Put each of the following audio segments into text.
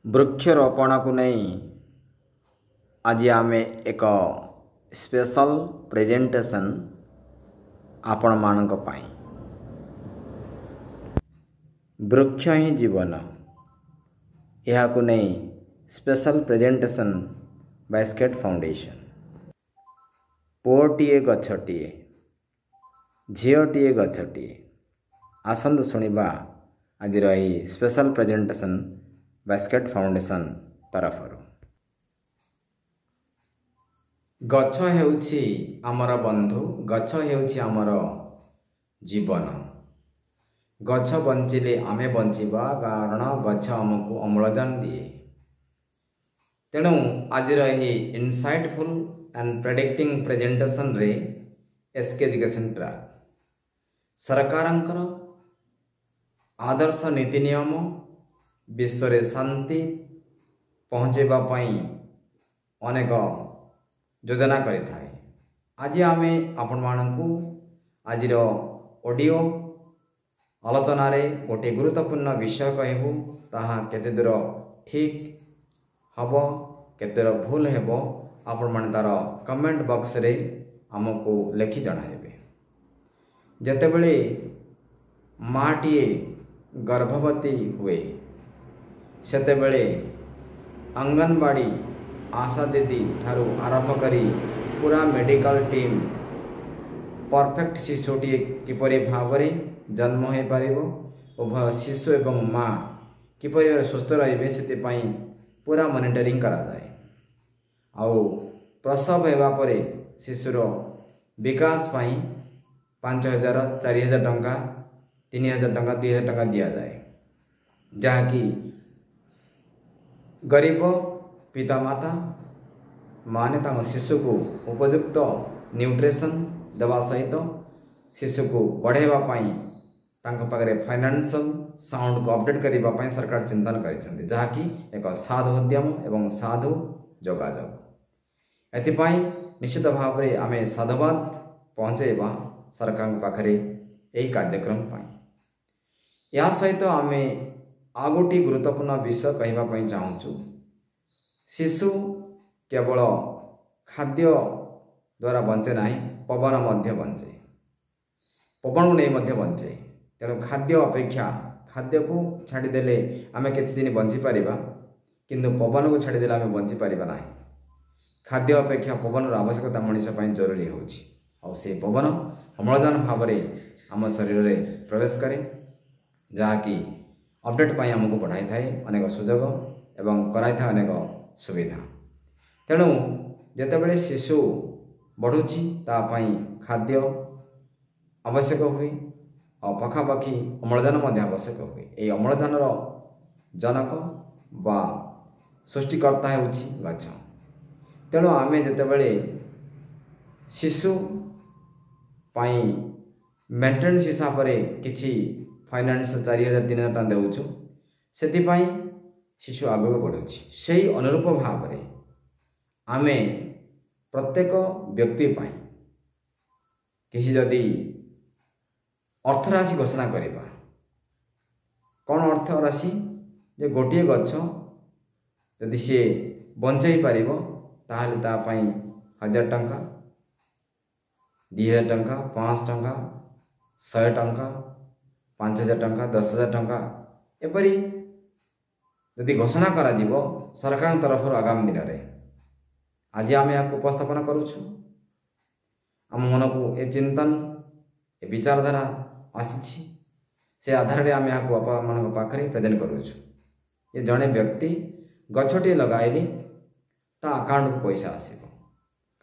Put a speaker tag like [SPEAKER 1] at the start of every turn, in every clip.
[SPEAKER 1] वृक्षरोपण को नहीं आज आम एक स्पेशल प्रेजेंटेशन आपण मानक पाई वृक्ष ही जीवन यह को नहीं special presentation by Skate Foundation पुओटीए गछटीए झीओटीए गछटीए आसंद सुनिबा आज रही special presentation by Skate Foundation तरफ गछ हेउछि आमर बंधु गछ हेउछि आमर जीवन गछ बंचिले आमे बंचिबा कारण गछ आमको अम्लजान दिए तेणु आज रही इनसाइटफुल एंड प्रेडिक्टिंग प्रेजेंटेशन रे एसके एजुकेशन ट्रैक सरकारंकर आदर्श नीति नियम विश्व रे शांति पहुँचेबा पाई अनेक योजना करिथाए। आज आमे आपण मानकु आजिर ऑडियो आलोचना रे गोटे गुरुत्वपूर्ण विषय कहबू ताहा केते दूर ठीक हबो केते दूर भूल हेबो आपण माने तार कमेंट बॉक्स रे हमको लेखि जणाइबे। जेतेबेले माटीए गर्भवती हुए सेतेबेले अंगनवाड़ी आशा दीदी ठारू आरंभ करी पूरा मेडिकल टीम परफेक्ट शिशुटी किपरि भावरे जन्म हो पारिबो उभय शिशु एवं माँ किपरि सुस्थ रहिबे सेतिपाई पूरा मॉनिटरिंग करा जाए आउ प्रसव हेबा परे शिशुर विकास पाई 5,000 4,000 टंका 3,000 टंका 2,000 टंका दिया जाए जहाँकि गरीब पितामाता माने ताम शिशु को उपयुक्त न्यूट्रिशन देवा सहित शिशु को बढ़ेवा पाई तांको पाखरे फाइनेंशियल साउंड को अपडेट करबा पाई सरकार चिंतन करिसेंती जहाँकि एक साधु उद्यम एवं साधु जोगाजोग एथिपाई निश्चित भाव में आमे साधुवाद पहुँचेबा सरकार पाखरे यही कार्यक्रम पाई या सहित आमे आगोटी गुरुत्वपूर्ण विषय कहबा पाई चाहूँ शिशु केवल खाद्य द्वारा बंचे ना पवन मध्य बंचे पवन को नहीं मध्य बंचे तेणु खाद्य अपेक्षा खाद्य को छाड़देले आमे केते दिन बंची पारिबा किंतु पवन को छाड़देले आमे बंची पारिबा नाही खाद्य अपेक्षा पवन आवश्यकता मनीष पाई जरूरी होछि और से पवन अम्लजान भाव में आम शरीर में प्रवेश करे जहाँकि अपडेट पाई आमको बढ़ाई थाए अनेक सुजोग एवं कराई था अनेक सुविधा तेणु जेतेबेले शिशु बढ़ुची तापाई खाद्य आवश्यक हुए और पखापाखि अम्लजान मध्य आवश्यक हुए ये अम्लजान जनक बा सृष्टिकर्ता होछि गछ तेणु आमे जेतेबेले शिशु पाई मेंटेनेंस हिसाब से किछि फाइनेंस 4,000 3,000 टका देउछु सेतिपाई शिशु आगक बढ़ुछि से अनुरूप भाव में आमे प्रत्येक व्यक्ति पाई किसी जदि अर्थराशि घोषणा करिबा कौन अर्थ राशि जे गोटे गछ यदि सी बंचाई पारिबो ताहले ता पाई 1,000 टंका 2,000 टंका 500 टंका 100 टंका 5,000 टंका 10,000 टंका एपरी यदि घोषणा करा जीवो सरकार तरफ आगामी दिन में आज आम यहाँ उपस्थापन करुछु आम मन को ए चिंतन ए विचारधारा आसी से आधार में आम यहाँ बापा मान पाखे प्रेजेंट करुछु ये जड़े व्यक्ति गछटे लगाइले ता अकाउंट को पैसा आसीबो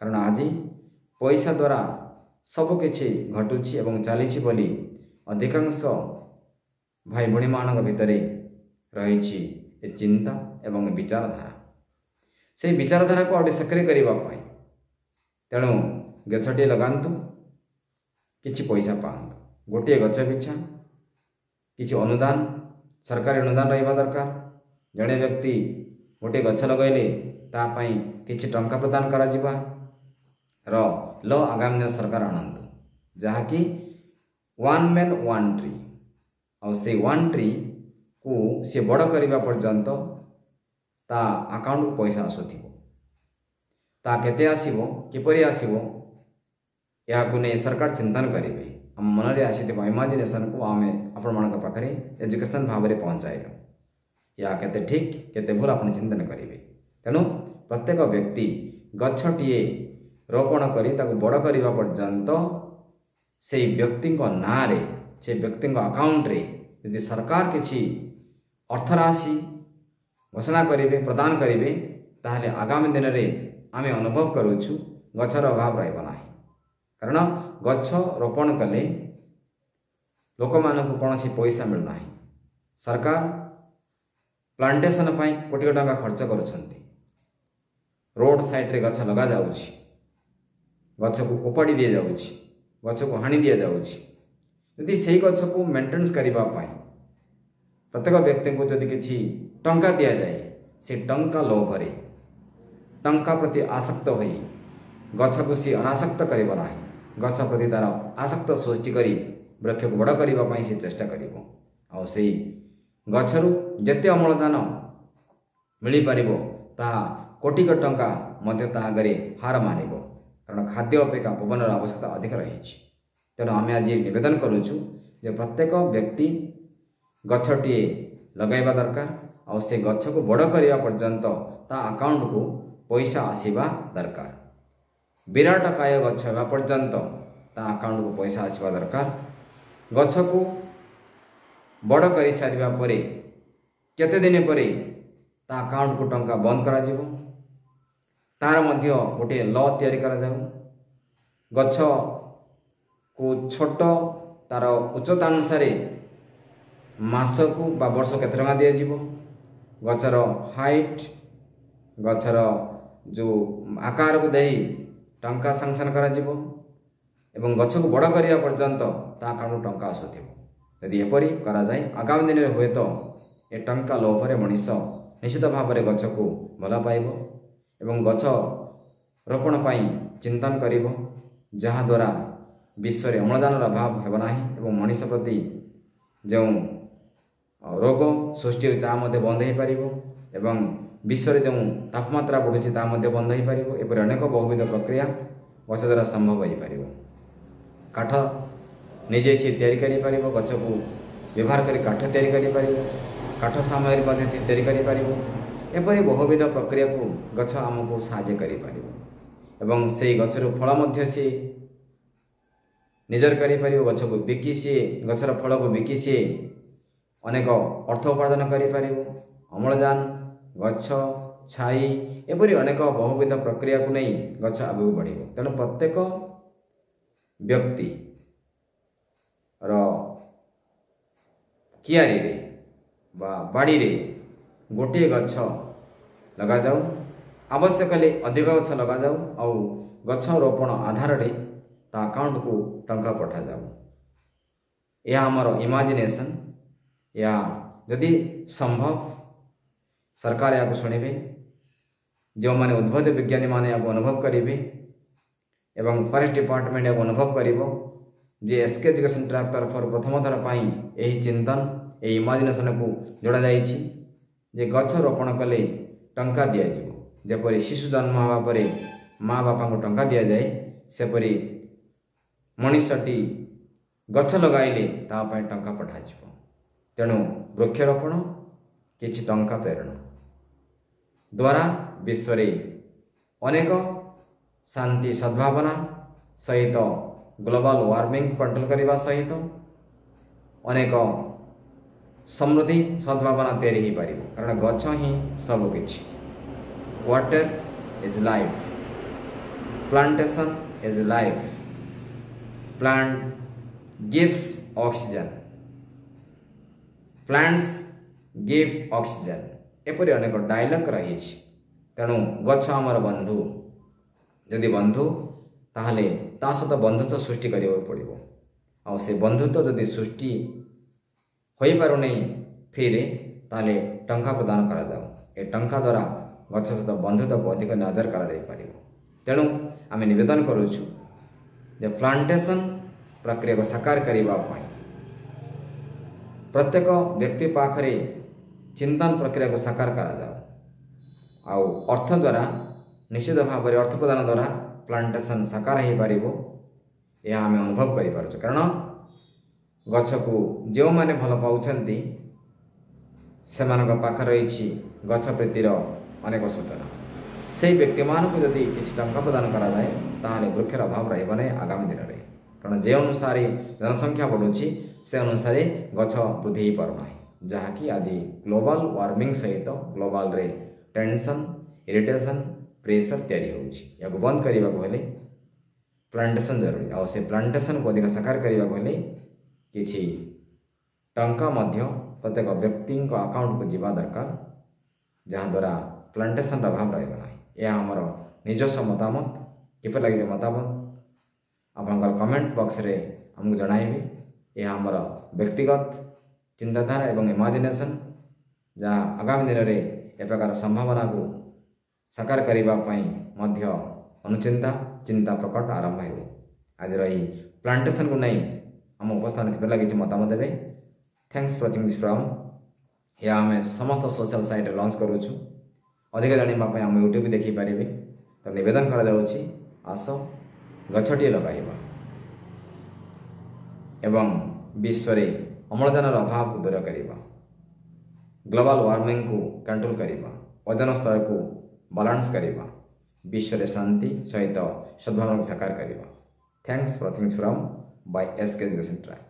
[SPEAKER 1] कारण आज पैसा द्वारा सबकि घटुची एवं चली बोली अधिकांश भाई भणी मान भितर रही चिंता एवं विचारधारा से विचारधारा को आउटे सक्रिय करने तेणु गछटे लगातु किछि पैसा पातु गोटे गछ पिछा किछि अनुदान सरकारी अनुदान रहा दरकार जड़े व्यक्ति गोटे गछ लगैले तापाई किछि टंका प्रदान करा जिबा लो आगामी दिन सरकार आणंतु जहाँकि 1 मैन 1 ट्री और से 1 ट्री को सी बड़ करने पर्यंत ता अकाउंट को पैसा आसुथिबो ता केते आसीबो किपरि आसीबो या को नै सरकार चिंतन करिवे हम मन रे आसीथिबो इमेजिनेशन को आमे आपण मानक पाखरे एजुकेशन भाबरे पहुंचाइलो या केते ठीक केते भूल आपण चिंतन करिवे। तेणु प्रत्येक व्यक्ति गछटिए रोपण करी ताको बड़ करिवा पर्यंत से व्यक्ति ना रे से व्यक्ति अकाउंट रे यदि सरकार किसी अर्थराशि घोषणा करेंगे प्रदान करेंगे ताहले आगामी दिन में आम अनुभव करुचु गछर अभाव रहा कारण गछ रोपण कले लोक मानक कौन पैसा मिलना सरकार प्लांटेशन कोटी कोटी टंका खर्च करुछंती रोड साइड रे गछ लगा जाउछि गछ को उपाड़ी दिया जाउछि गछ को हानि दिया जाउछि यदि से गछ को मेंटेनेंस करबा पाई प्रत्येक व्यक्ति को जदि किछि टंका दिया जाए से टंका लोभरे टंका प्रति आसक्त होई गछ को सी अनासक्त करिबो नाही गछ प्रति तार आसक्त सृष्टि करी वृक्ष को बड़ करबा पाई से चेष्टा करिबो आ सेही गछरु जते अमलदान मिली पारिबो ता कोटी टंका मध्य ता आगरे हार मानिबो कारण खाद्य अपेक्षा पवनर आवश्यकता अधिक रही। तेणु आम आज निवेदन करुचु जे प्रत्येक व्यक्ति गछटिए लगाइबा दरकार और से गछ को बड़ करिया पर्यंत ता अकाउंट को पैसा आसीबा दरकार विराट काय गछ हेबा पर्यंत ता अकाउंट को पैसा आसीबा दरकार गछ को बड़ करि छाड़िबा परे केते दिन परे ता अकाउंट को टंका बंद करा जिवो तार मध्य गोटे लॉ तैयारी करा जाऊ गछ को छोट तार उच्चता अनुसार मासकू बा वर्ष केते टंका दिया जिवो गछर हाइट गछर जो आकार को देई टंका सैंक्शन करा जिवो एवं गछ को बड़ करिया पर्यंत ता अकाउंट टंका आसुथिबो यदि एपरी करा जाए आगामी दिन में हुए तो ए टंका लोभरे मनीष निश्चित भाव में गछ को भल पाइब एवं गछ रोपण पाई चिंतन करिबो जहा द्वारा विश्व रे अम्लजान अभाव हेब नाही एवं मनीष प्रति जो रोग सृष्टि ता मध्य बंद हो पारिबो एवं विश्व रे जो तापमात्रा बढ़ुची ता मध्य बंद हो पारिबो एपरि अनेक बहुविध प्रक्रिया गछ द्वारा संभव हो पारिबो काठ निजे से तैयारी करि पारिबो गछ को व्यवहार करी काठ तैयारी करि पारिबो काठ सामग्री मध्य तैयारी करि पारिबो एपरि बहुविध प्रक्रिया को गछ आमको साहाय्य करि पारिबो एवं से गछर फल मध्य से निजर करि पारिबो गछ को बिकी से गछर फल को बिकी से अनेक अर्थ उपार्जन करि पारिबो अम्लजान गछ छाई एपरि अनेक बहुविध प्रक्रिया को नहीं गछ आगु बढ़िबो। तेणु प्रत्येक व्यक्ति रो कियारी रे बा बाड़ी रे गोटे गछ लगा जाऊ आवश्यक हेले अधिक गछ लगा जाऊ आउ गछ रोपण आधार रे ता अकाउंट को टंका पठा जाऊ यह हमर इमेजिनेशन या यदि संभव सरकार या शुणवे जो माने उद्भूत विज्ञानी माने या अनुभव करेंगे एवं फॉरेस्ट डिपार्टमेंट या अनुभव करिवो जे एसके एजुकेशन ट्रैक तरफ प्रथम थर पाई यही चिंतन ए इमेजिनेशन को जोड़ा जाइछि जे गछ रोपण कले टंका दिया जिवो जेपरि शिशु जन्म हवा परे माँ बापा को टंका दिया जाए सेपरि मनीषटी गछ लगाइले ता पई टंका पठा जिवो। तेणु वृक्षरोपण किछि टंका प्रेरण द्वारा विश्व रे अनेक शांति सद्भावना सहित ग्लोबल वार्मिंग कंट्रोल करने सहित अनेक समृद्धि सद्भावना तैयारी हो पार कारण गछ ही सब किछि water is life plantation is life plant gives oxygen plants give oxygen एपरि अनेक डायलॉग रही। तेणु गछ आमर बंधु जदि बंधु ताहले ता सहित बंधुत्व सृष्टि करियो पड़िबो आ से बंधुत्व जदि सृष्टि होई पारो नै फ्री रे ताले टंका प्रदान करा जाऊ ए टंका द्वारा गछ सहित बंधुत्व को अधिक नजर करा दे पारिबो। तेणु आमे निवेदन करूछु जे प्लांटेशन प्रक्रिया को साकार करिबा पई प्रत्येक व्यक्ति पाखरे चिंतन प्रक्रिया को साकार करा जाऊ आउ अर्थ द्वारा निश्चित भाव में अर्थ प्रदान द्वारा प्लांटेशन साकार हो पार यह आम अनुभव कर कारण गछ को जो मैंने भल पाँच से पाखे रही गछ प्रीतिर अनेक सूचना से व्यक्ति मानक जदि किसी टंका प्रदान करा जाए ताहले वृक्षर अभाव रही आगामी दिन में कारण जे अनुसार जनसंख्या बढ़ुची से अनुसार गछ वृद्धि हो पारना जहाँकि आज ग्लोबल वार्मिंग सहित ग्लोबल रे टेंशन इरिटेशन प्रेशर तैयारी होगा बंद करने को हेले प्लांटेशन जरूरी आ से प्लांटेशन को अधिक साकार करने को हेले किसी टंका मध्य प्रत्येक व्यक्ति अकाउंट को जीवा दरकार जहाँ द्वारा प्लांटेशन अभाव रहा यह आमर निजस्व मतामत किपर लगे मतामत आपंकर कमेंट बॉक्स रे हमको जनाइबे यह आमर व्यक्तिगत चिंताधारा एवं इमाजिनेशन जहाँ आगामी दिन में ए प्रकार संभावना को साकार करने अनुचिंता चिंता प्रकट आरंभ हो आज रही प्लांटेशन को नहीं आम उपस्थान किपर लगे मतामत देवे thanks for watching this program या आम समस्त सोशल साइट लॉन्च करुचु अधिक जानापी आम यूट्यूब देखी पारे तो निवेदन करा आस गछटिए लगाइबा एवं विश्व रे अम्लजान अभाव को दूर करवा ग्लोबल वार्मिंग को कंट्रोल करवा ओजन स्तर को बालांस करवा विश्व रे शांति सहित सद्भावना को साकार करवा thanks for watching this program by SK Education track.